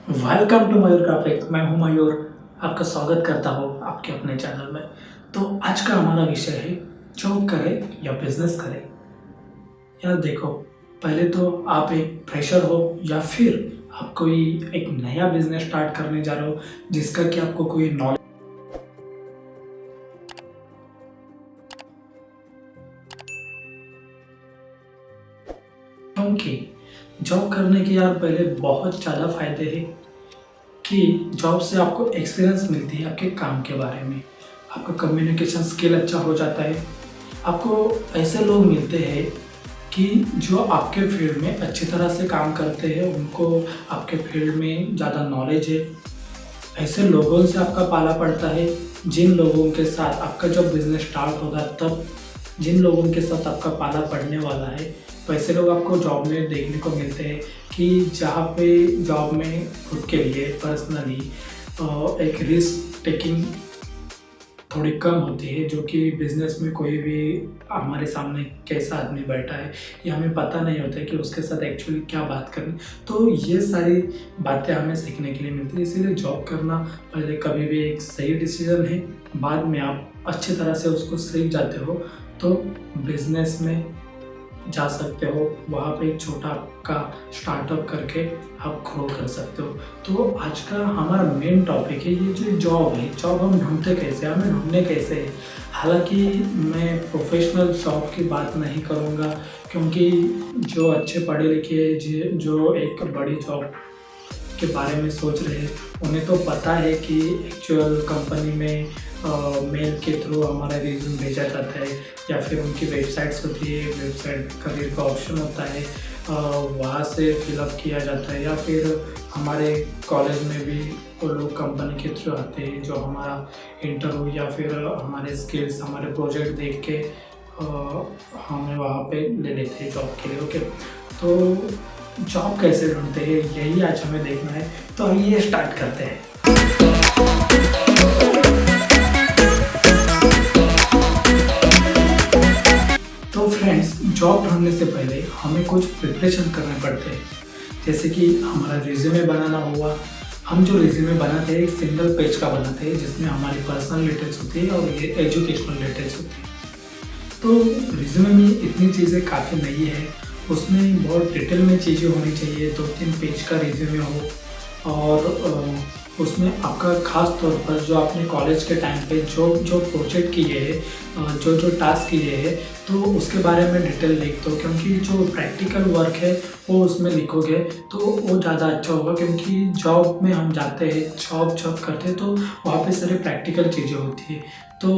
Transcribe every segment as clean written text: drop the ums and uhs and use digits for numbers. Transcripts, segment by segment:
Welcome to Mayur graphics. मैं हूं मयूर, आपका स्वागत करता हूं आपके अपने चैनल में। तो आज का हमारा विषय है जॉब करें या बिजनेस करें। यार देखो, पहले तो आप एक फ्रेशर हो या फिर आप कोई एक नया बिजनेस स्टार्ट करने जा रहे हो जिसका कि आपको कोई नॉलेज, क्योंकि जॉब करने के यार पहले बहुत ज़्यादा फायदे हैं कि जॉब से आपको एक्सपीरियंस मिलती है आपके काम के बारे में। आपका कम्युनिकेशन स्किल अच्छा हो जाता है। आपको ऐसे लोग मिलते हैं कि जो आपके फील्ड में अच्छी तरह से काम करते हैं, उनको आपके फील्ड में ज़्यादा नॉलेज है। ऐसे लोगों से आपका पाला पड़ता है जिन लोगों के साथ आपका जब बिज़नेस स्टार्ट होगा, तब जिन लोगों के साथ आपका पाला पड़ने वाला है, वैसे लोग आपको जॉब में देखने को मिलते हैं कि जहाँ पे जॉब में खुद के लिए पर्सनली एक रिस्क टेकिंग थोड़ी कम होती है, जो कि बिज़नेस में कोई भी हमारे सामने कैसा आदमी बैठा है ये हमें पता नहीं होता है कि उसके साथ एक्चुअली क्या बात करनी। तो ये सारी बातें हमें सीखने के लिए मिलती है। इसीलिए जॉब करना पहले कभी भी एक सही डिसीजन है, बाद में आप अच्छी तरह से उसको सीख जाते हो तो बिज़नेस में जा सकते हो। वहाँ पे एक छोटा आपका स्टार्टअप करके आप ग्रो कर सकते हो। तो आज का हमारा मेन टॉपिक है ये जो जॉब है। जॉब हम ढूंढते कैसे, हमें ढूंढने कैसे है। हालांकि मैं प्रोफेशनल जॉब की बात नहीं करूँगा, क्योंकि जो अच्छे पढ़े लिखे जो एक बड़ी जॉब के बारे में सोच रहे हैं, उन्हें तो पता है कि एक्चुअल कंपनी में मेल के थ्रू हमारा रिज्यूम भेजा जाता है, या फिर उनकी वेबसाइट्स होती है, वेबसाइट में करियर का ऑप्शन होता है, वहाँ से फिलअप किया जाता है। या फिर हमारे कॉलेज में भी वो लोग कंपनी के थ्रू आते हैं जो हमारा इंटरव्यू या फिर हमारे स्किल्स, हमारे प्रोजेक्ट देख के हमें वहाँ पे ले लेते हैं जॉब के लिए। ओके, तो जॉब कैसे ढूंढते हैं यही आज हमें देखना है। तो आइए स्टार्ट करते हैं। तो फ्रेंड्स, जॉब ढूंढने से पहले हमें कुछ प्रिपरेशन करने पड़ते हैं, जैसे कि हमारा रिज्यूमे बनाना हुआ। हम जो रिज्यूमे बनाते हैं एक सिंगल पेज का बनाते हैं, जिसमें हमारी पर्सनल डिटेल्स होती है और ये एजुकेशनल डिटेल्स होती है। तो रिज्यूमे में इतनी चीज़ें काफ़ी नहीं है, उसमें बहुत डिटेल में चीज़ें होनी चाहिए। 2-3 पेज का रिज्यूमे हो और उसमें आपका ख़ास तौर पर जो आपने कॉलेज के टाइम पे जो जो प्रोजेक्ट किए हैं, जो जो टास्क किए हैं, तो उसके बारे में डिटेल लिख दो। क्योंकि जो प्रैक्टिकल वर्क है वो उसमें लिखोगे तो वो ज़्यादा अच्छा होगा। क्योंकि जॉब में हम जाते हैं, जॉब करते हैं, तो वहाँ पे सारी प्रैक्टिकल चीज़ें होती है, तो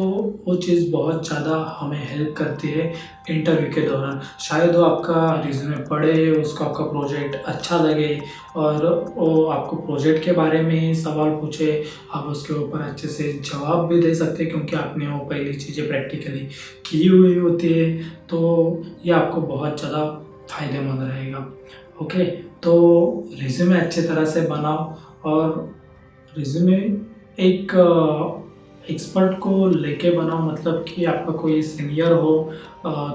वो चीज़ बहुत ज़्यादा हमें हेल्प करती है इंटरव्यू के दौरान। शायद वो आपका रिज्यूमे पढ़े, उसको आपका प्रोजेक्ट अच्छा लगे और वो आपको प्रोजेक्ट के बारे में सवाल पूछे, आप उसके ऊपर अच्छे से जवाब भी दे सकते हैं, क्योंकि आपने वो पहली चीज़ें प्रैक्टिकली की हुई होती है। तो ये आपको बहुत ज़्यादा फ़ायदेमंद रहेगा। ओके, तो रिज्यूमे अच्छी तरह से बनाओ, और रिज्यूमे एक एक्सपर्ट को लेके बनाओ। मतलब कि आपका कोई सीनियर हो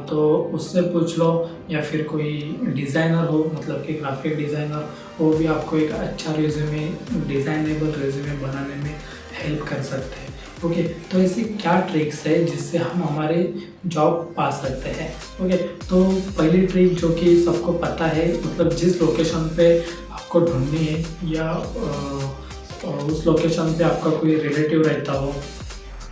तो उससे पूछ लो, या फिर कोई डिज़ाइनर हो, मतलब कि ग्राफिक डिज़ाइनर, वो भी आपको एक अच्छा रिज्यूमे, डिज़ाइनेबल रिज्यूमे बनाने में हेल्प कर सकते हैं। ओके, तो ऐसी क्या ट्रिक्स है जिससे हम हमारे जॉब पा सकते हैं। ओके, तो पहली ट्रिक जो कि सबको पता है, मतलब जिस लोकेशन पे आपको ढूंढनी है या उस लोकेशन पे आपका कोई रिलेटिव रहता हो,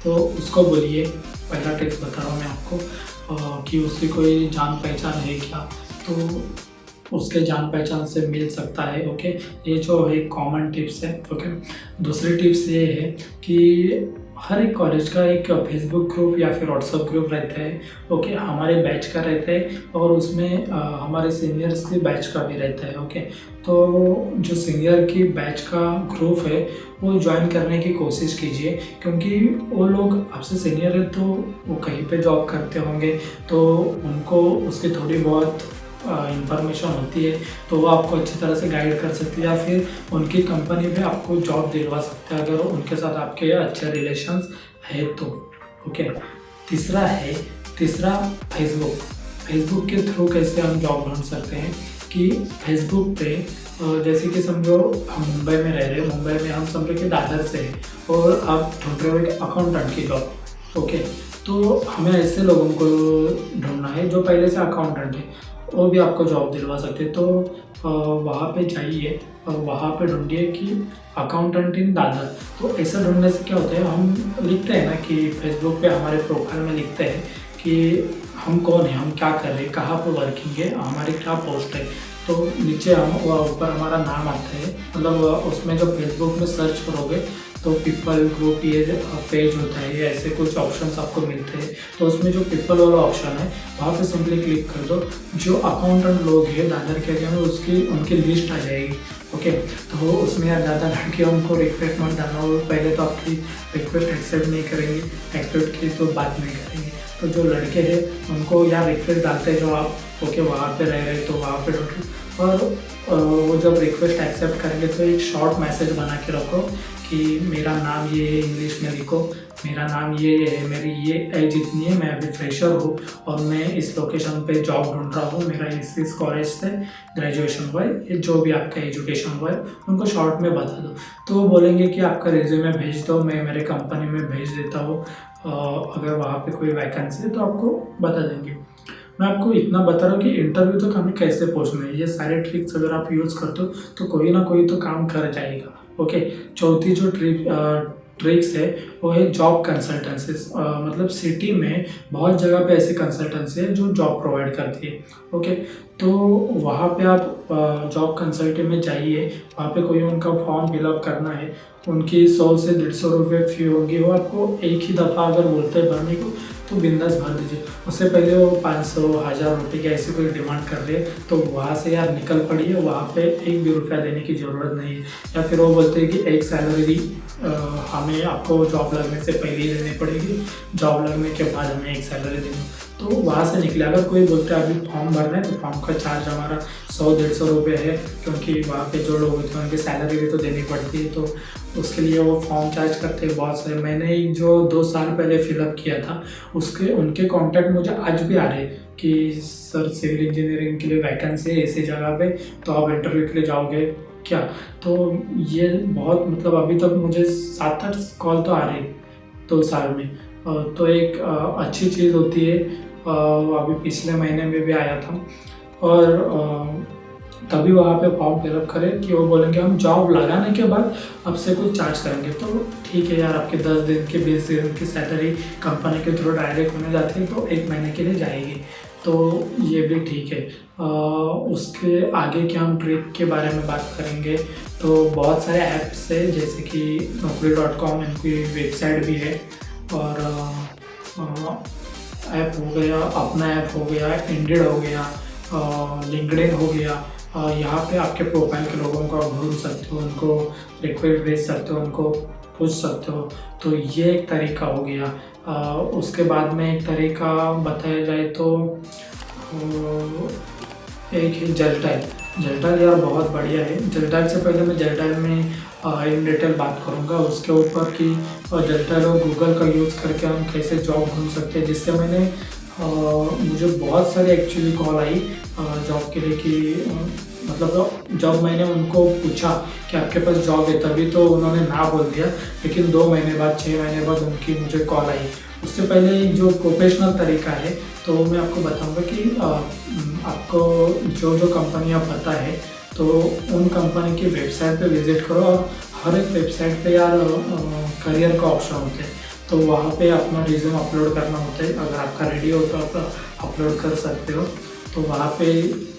तो उसको बोलिए। पहला टिप्स बता रहा हूँ मैं आपको कि उसकी कोई जान पहचान है क्या, तो उसके जान पहचान से मिल सकता है। ओके, ये जो है कॉमन टिप्स है। ओके, दूसरी टिप्स ये है कि हर एक कॉलेज का एक फेसबुक ग्रुप या फिर व्हाट्सएप ग्रुप रहता है। ओके, हमारे बैच का रहता है और उसमें हमारे सीनियर्स के बैच का भी रहता है। ओके, तो जो सीनियर की बैच का ग्रुप है वो ज्वाइन करने की कोशिश कीजिए, क्योंकि वो लोग आपसे सीनियर है, तो वो कहीं पे जॉब करते होंगे, तो उनको उसकी थोड़ी बहुत इंफॉर्मेशन होती है, तो वो आपको अच्छी तरह से गाइड कर सकती है, या फिर उनकी कंपनी में आपको जॉब दिलवा सकते हैं अगर उनके साथ आपके अच्छे रिलेशंस है तो। ओके, तीसरा फेसबुक के थ्रू कैसे हम जॉब ढूंढ सकते हैं कि फेसबुक पे जैसे कि समझो हम मुंबई में रह रहे हैं, मुंबई में हम समझो कि दादर से हैं और आप ढूंढ रहे हो एक अकाउंटेंट की जॉब, ओके। तो हमें ऐसे लोगों को ढूंढना है जो पहले से अकाउंटेंट है, वो भी आपको जॉब दिलवा सकते हैं। तो वहाँ पे जाइए और वहाँ पे ढूंढिए कि अकाउंटेंट इन दादर। तो ऐसा ढूंढने से क्या होता है, हम लिखते हैं ना कि फेसबुक पे हमारे प्रोफाइल में लिखते हैं कि हम कौन है, हम क्या कर रहे हैं, कहाँ पे वर्किंग है, हमारी क्या पोस्ट है। तो नीचे हम ऊपर हमारा नाम आता है, मतलब उसमें जब फेसबुक में सर्च करोगे तो पीपल ग्रुप ये पेज होता है, ये ऐसे कुछ ऑप्शंस आपको मिलते हैं। तो उसमें जो पीपल वाला ऑप्शन है वहाँ पे सिंपली क्लिक कर दो। जो अकाउंटेंट लोग हैं दादर के एरिया में उनकी लिस्ट आ जाएगी, ओके। तो उसमें यार ज़्यादा लड़के उनको रिक्वेस्ट मत डालना, वो पहले तो आपकी रिक्वेस्ट एक्सेप्ट नहीं करेंगे, एक्सेप्ट की तो बात नहीं करेंगे। तो जो लड़के हैं उनको यार रिक्वेस्ट डालते हैं जो आप ओके वहाँ पे रह रहे तो वहाँ पे ढूंढो, और वो जब रिक्वेस्ट एक्सेप्ट करेंगे तो एक शॉर्ट मैसेज बना के रखो कि मेरा नाम ये है, इंग्लिश में लिखो, मेरा नाम ये है, मेरी ये एज इतनी है, मैं अभी फ्रेशर हूँ और मैं इस लोकेशन पे जॉब ढूंढ रहा हूँ, मेरा इस कॉलेज से ग्रेजुएशन हुआ है, ये जो भी आपका एजुकेशन हुआ है उनको शॉर्ट में बता दो। तो वो बोलेंगे कि आपका रिज्यूमे भेज दो, मैं मेरे कंपनी में भेज देता हूँ, अगर वहाँ पे कोई वैकेंसी है तो आपको बता देंगे। मैं आपको इतना बता रहा हूँ कि इंटरव्यू तक हमें कैसे पहुँचना है, ये सारे ट्रिक्स अगर आप यूज़ करते हो तो कोई ना कोई तो काम कर जाएगा, ओके। चौथी जो ट्रिक्स है वो है जॉब कंसल्टेंसी। मतलब सिटी में बहुत जगह पे ऐसी कंसल्टेंसी है जो जॉब प्रोवाइड करती है, ओके। तो वहाँ पे आप जॉब कंसल्टेंट में जाइए, वहाँ पे कोई उनका फॉर्म फिलअप करना है, उनकी 100 से 150 रुपये फ़ी होगी, वो आपको एक ही दफ़ा अगर बोलते हैं भरने को तो बिंदास भर दीजिए। उससे पहले वो 500-1000 रुपये की ऐसी कोई डिमांड कर रही है तो वहाँ से यार निकल पड़िए, वहाँ पे एक भी रुपया देने की ज़रूरत नहीं है। या फिर वो बोलते हैं कि एक सैलरी हमें आपको जॉब लगने से पहले ही देनी पड़ेगी, जॉब लगने के बाद हमें एक सैलरी देनी, तो वहाँ से निकले। अगर कोई बोलता है अभी फॉर्म भरना है तो फॉर्म का चार्ज हमारा 100-150 रुपये है, क्योंकि वहाँ पे जो लोग होते हैं उनकी सैलरी भी तो देनी पड़ती है, तो उसके लिए वो फॉर्म चार्ज करते हैं बहुत सारे। मैंने जो 2 साल पहले फिलअप किया था उनके कॉन्टैक्ट मुझे आज भी आ रहे हैं कि सर सिविल इंजीनियरिंग के लिए वैकेंसी है ऐसी जगह पे, तो आप इंटरव्यू के लिए जाओगे क्या। तो ये बहुत मतलब अभी तक मुझे 7-8 कॉल तो आ रही 2 साल में। तो एक अच्छी चीज़ होती है, अभी पिछले महीने में भी आया था, और तभी वहाँ पे फॉर्म फिलअप करें कि वो बोलेंगे हम जॉब लगाने के बाद आपसे कुछ चार्ज करेंगे। तो ठीक है यार, आपके 10 दिन की 20 दिन की सैलरी कंपनी के थ्रू डायरेक्ट होने जाती है तो 1 महीने के लिए जाएगी, तो ये भी ठीक है। उसके आगे के हम ट्रिक के बारे में बात करेंगे। तो बहुत सारे ऐप्स है जैसे कि naukri.com, इनकी वेबसाइट भी है, और ऐप हो गया, अपना ऐप हो गया, इंडिड हो गया, लिंक्डइन हो गया। यहाँ पे आपके प्रोफाइल के लोगों को आप ढूंढ सकते हो, उनको रिक्वेस्ट भेज सकते हो, उनको पूछ सकते हो। तो ये एक तरीका हो गया। उसके बाद में एक तरीका बताया जाए तो एक है जलटाइल यार बहुत बढ़िया है। जलटाइल से पहले मैं जलटाइल में इन डिटेल बात करूँगा उसके ऊपर कि जलटाइल और गूगल का यूज़ करके हम कैसे जॉब ढूंढ सकते हैं। जिससे मैंने मुझे बहुत सारी एक्चुअली कॉल आई जॉब के लिए कि मतलब जब मैंने उनको पूछा कि आपके पास जॉब है तभी तो उन्होंने ना बोल दिया, लेकिन 2 महीने बाद 6 महीने बाद उनकी मुझे कॉल आई। उससे पहले जो प्रोफेशनल तरीका है तो मैं आपको बताऊंगा कि आपको जो कंपनियां पता है तो उन कंपनी की वेबसाइट पे विजिट करो, और हर एक वेबसाइट पे यार करियर का ऑप्शन होते हैं, तो वहाँ पे अपना रिज्यूम अपलोड करना होता है। अगर आपका रेडी हो तो आप अपलोड कर सकते हो, तो वहाँ पे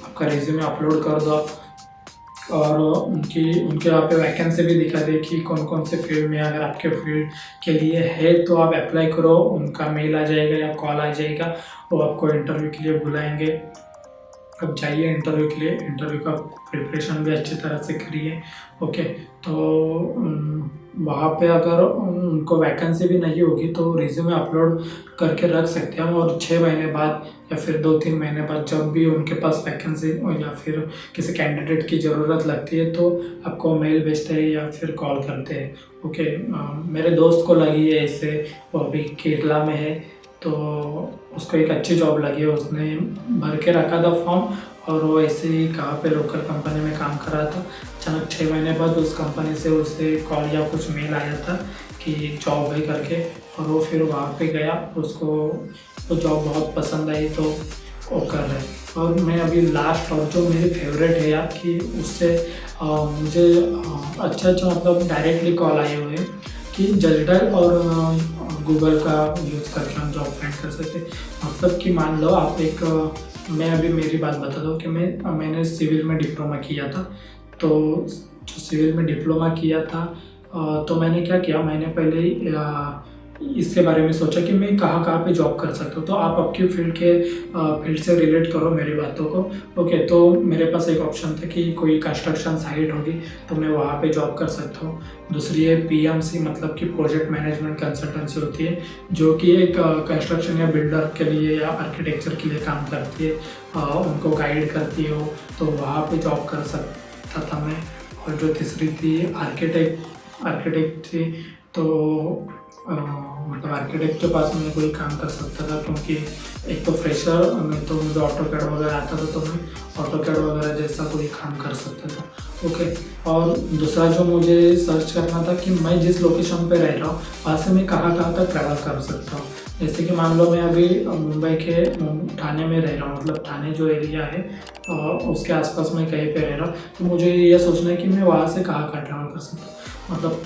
आपका रिज्यूमे अपलोड कर दो आप, और उनके यहाँ पे वैकेंसी भी दिखा दे कि कौन कौन से फील्ड में, अगर आपके फील्ड के लिए है तो आप अप्लाई करो, उनका मेल आ जाएगा या कॉल आ जाएगा, वो आपको इंटरव्यू के लिए बुलाएंगे। अब जाइए इंटरव्यू के लिए, इंटरव्यू का प्रिपरेशन भी अच्छी तरह से करिए, ओके। तो वहाँ पे अगर उनको वैकेंसी भी नहीं होगी तो रिज्यूमे अपलोड करके रख सकते हैं हम, और 6 महीने बाद या फिर 2-3 महीने बाद जब भी उनके पास वैकेंसी या फिर किसी कैंडिडेट की ज़रूरत लगती है तो आपको मेल भेजते हैं या फिर कॉल करते हैं, ओके। मेरे दोस्त को लगी है इससे, वो अभी केरला में है, तो उसको एक अच्छी जॉब लगी है, उसने भर के रखा था फॉर्म और वो ऐसे ही कहाँ पे लोकल कंपनी में काम कर रहा था। अचानक 6 महीने बाद उस कंपनी से उसे कॉल या कुछ मेल आया था कि जॉब है करके, और वो फिर वहाँ पे गया। उसको वो जॉब बहुत पसंद आई तो वो कर रहे हैं। और मैं अभी लास्ट और जो मेरी फेवरेट है यार कि उससे मुझे अच्छा मतलब डायरेक्टली कॉल आए हुए हैं कि जजडल और गूगल का यूज़ करके हम जॉब फाइंड कर सकते। मतलब कि मान लो आप मैं अभी मेरी बात बता दूँ कि मैंने सिविल में डिप्लोमा किया था। तो जो सिविल में डिप्लोमा किया था तो मैंने क्या किया, मैंने पहले ही इसके बारे में सोचा कि मैं कहाँ पे जॉब कर सकता हूँ। तो आप आपकी फील्ड से रिलेट करो मेरी बातों को। ओके, तो मेरे पास एक ऑप्शन था कि कोई कंस्ट्रक्शन साइट होगी तो मैं वहाँ पे जॉब कर सकता हूँ। दूसरी है PMC, मतलब कि प्रोजेक्ट मैनेजमेंट कंसल्टेंसी होती है, जो कि एक कंस्ट्रक्शन या बिल्डर के लिए या आर्किटेक्चर के लिए काम करती है, उनको गाइड करती है वो, तो वहाँ पे जॉब कर सकता था मैं। और जो तीसरी थी आर्किटेक्ट थी, तो मतलब आर्किटेक्ट के पास मैं कोई काम कर सकता था, क्योंकि एक तो फ्रेशर में तो मुझे ऑटोकैड वगैरह आता था, तो मैं ऑटोकैड वगैरह जैसा कोई काम कर सकता था। ओके, और दूसरा जो मुझे सर्च करना था कि मैं जिस लोकेशन पे रह रहा हूँ वहाँ से मैं कहाँ तक ट्रैवल कर सकता हूँ। जैसे कि मान लो मैं अभी मुंबई के ठाणे में रह रहा हूँ, मतलब ठाणे जो एरिया है उसके आसपास मैं कहीं पे रह रहा हूँ, तो मुझे ये सोचना है कि मैं वहाँ से कहाँ ट्रैवल कर सकता हूँ। मतलब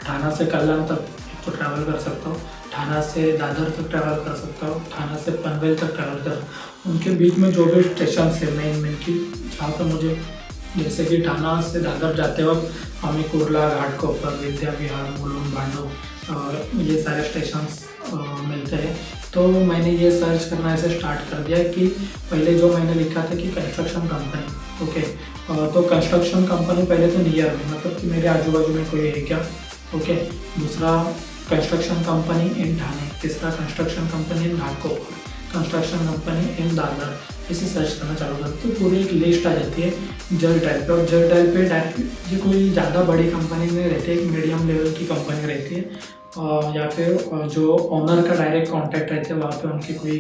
ठाणा से कल्याण तक तो ट्रैवल कर सकता हूँ, ठाणा से दादर तक ट्रैवल कर सकता हूँ, ठाणा से पनवेल तक ट्रैवल कर, उनके बीच में जो भी स्टेशन है मेन की, जहाँ पर मुझे, जैसे कि ठाणा से दादर जाते वक्त हमें कुर्ला, घाटकोपर, विद्या विहार, मुलुंड, भांडुप ये सारे स्टेशन मिलते हैं। तो मैंने ये सर्च करना ऐसे स्टार्ट कर दिया कि पहले जो मैंने लिखा था कि कंस्ट्रक्शन कंपनी। ओके, तो कंस्ट्रक्शन कंपनी पहले तो नियर में, मतलब कि मेरे आजू बाजू में कोई है क्या। ओके, दूसरा कंस्ट्रक्शन कंपनी इन ठाणे, तीसरा कंस्ट्रक्शन कंपनी इन घाटकोपर, कंस्ट्रक्शन कंपनी इन दादर, इसे सर्च करना चालू करते तो पूरी एक लिस्ट आ जाती है जल टाइप पे। और जल टाइप पे डायरेक्ट ये कोई ज़्यादा बड़ी कंपनी नहीं रहती है, एक मीडियम लेवल की कंपनी रहती है, या फिर जो ओनर का डायरेक्ट कांटेक्ट रहते हैं, वहाँ पे उनकी कोई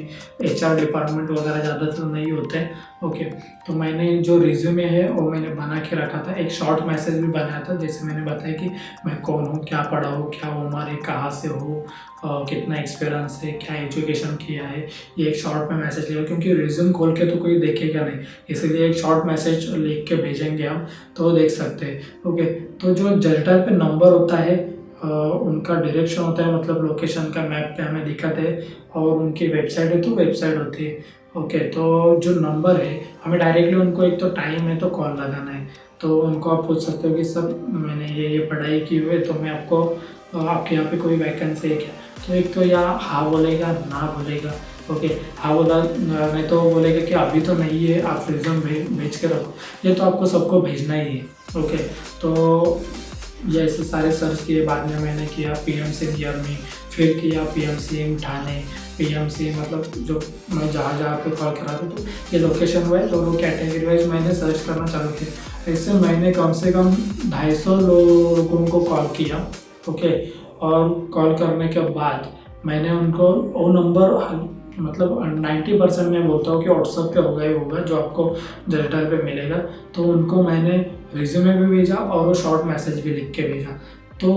HR डिपार्टमेंट वगैरह ज़्यादा तो नहीं होते हैं। ओके, तो मैंने जो रिज्यूमे है वो मैंने बना के रखा था, एक शॉर्ट मैसेज भी बनाया था, जैसे मैंने बताया कि मैं कौन हूँ, क्या पढ़ा हूँ, क्या उम्र है, कहाँ से हो, कितना एक्सपीरियंस है, क्या एजुकेशन किया है, ये एक शॉर्ट में मैसेज लिया, क्योंकि रिज्यूम खोल के तो कोई देखेगा नहीं, इसलिए एक शॉर्ट मैसेज लिख के भेजेंगे हम तो देख सकते हैं। ओके, तो जो जल्टर पे नंबर होता है उनका डायरेक्शन होता है, मतलब लोकेशन का मैप पे हमें दिखाते हैं, और उनकी वेबसाइट है तो वेबसाइट होती है। ओके, तो जो नंबर है हमें डायरेक्टली उनको, एक तो टाइम है तो कॉल लगाना है, तो उनको आप पूछ सकते हो कि सर मैंने ये पढ़ाई की हुई है, तो मैं आपके यहाँ पे कोई वैकेंसी है क्या। तो एक तो या हाँ बोलेगा, ना बोलेगा। ओके, हाँ बोला, नहीं तो बोलेगा कि अभी तो नहीं है, आप रिज्यूम भेज के रखो। ये तो आपको सबको भेजना ही है। ओके, तो ये ऐसे सारे सर्च किए, बाद में मैंने किया PMC नियर में, फिर किया PMC इन ठाणे, PMC मतलब जो मैं जहाँ पे कॉल कर रहा था, तो ये लोकेशन वाइज और वो कैटेगरी वाइज मैंने सर्च करना चालू किया। ऐसे मैंने कम से कम 250 लोगों को कॉल किया। ओके, और कॉल करने के बाद मैंने उनको वो नंबर, मतलब 90% मैं बोलता हूँ कि व्हाट्सएप पे होगा ही होगा जो आपको जल्टर पे मिलेगा, तो उनको मैंने रिज्यूमे भी भेजा और वो शॉर्ट मैसेज भी लिख के भेजा। तो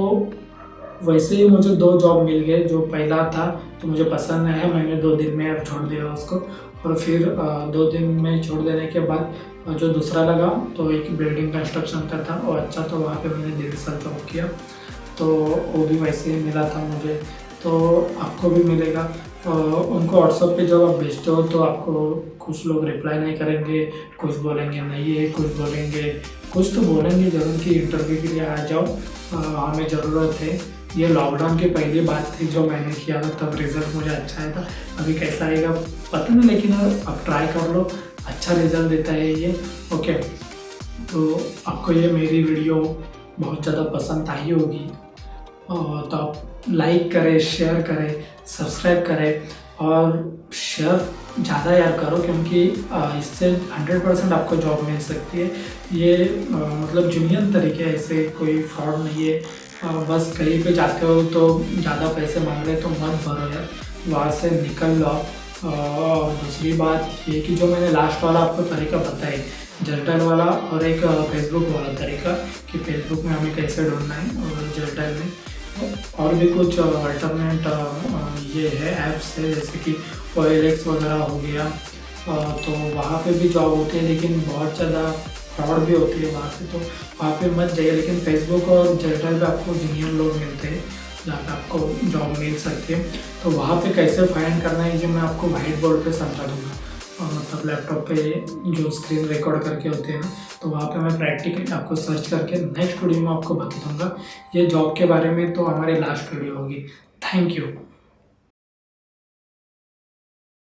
वैसे ही मुझे 2 जॉब मिल गए। जो पहला था तो मुझे पसंद नहीं आया, मैंने 2 दिन में छोड़ दिया उसको, और फिर 2 दिन में छोड़ देने के बाद जो दूसरा लगा तो एक बिल्डिंग कंस्ट्रक्शन का था, और अच्छा, तो वहाँ पे मैंने 1.5 साल जॉब किया, तो वो भी वैसे ही मिला था मुझे। तो आपको भी मिलेगा। उनको व्हाट्सएप पे जब आप भेजते हो तो आपको कुछ लोग रिप्लाई नहीं करेंगे, कुछ बोलेंगे नहीं है, कुछ बोलेंगे, कुछ तो बोलेंगे जरूर कि इंटरव्यू के लिए आ जाओ, हमें ज़रूरत है। ये लॉकडाउन की पहली बात थी जो मैंने किया था, तब रिज़ल्ट मुझे अच्छा आया था। अभी कैसा आएगा पता नहीं, लेकिन अब ट्राई कर लो, अच्छा रिज़ल्ट देता है ये। ओके, तो आपको ये मेरी वीडियो बहुत ज़्यादा पसंद आई होगी, तो आप लाइक करें, शेयर करें, सब्सक्राइब करें, और शेयर ज़्यादा यार करो, क्योंकि इससे 100% आपको जॉब मिल सकती है। ये मतलब जेन्युइन तरीके है, ऐसे कोई फ्रॉड नहीं है। बस कहीं पे जाते हो तो ज़्यादा पैसे मांग रहे तो मत भरो यार, वहाँ से निकल लो आप। और दूसरी बात ये कि जो मैंने लास्ट वाला आपको तरीका बताया जेलटाइल वाला और एक फेसबुक वाला तरीका कि फेसबुक में हमें कैसे ढूंढना है और जेलटाइल में और भी कुछ अल्टरनेट ये है ऐप्स है जैसे कि OLX वगैरह हो गया। तो वहाँ पे भी जॉब होती है लेकिन बहुत ज़्यादा फ्रॉड भी होती है वहाँ पे, तो वहाँ पे मत जाइए। लेकिन फेसबुक और जेलटाइल पे आपको जेन्युइन लोग मिलते हैं जहाँ पे आपको जॉब मिल सकती है। तो वहाँ पे कैसे फाइंड करना है ये मैं आपको वाइट बोर्ड पे समझा दूँगा, मतलब लैपटॉप पे जो स्क्रीन रिकॉर्ड करके होते हैं ना, तो वहाँ पे मैं प्रैक्टिकली आपको सर्च करके नेक्स्ट वीडियो में आपको बता दूँगा ये जॉब के बारे में। तो हमारी लास्ट वीडियो होगी। Thank you.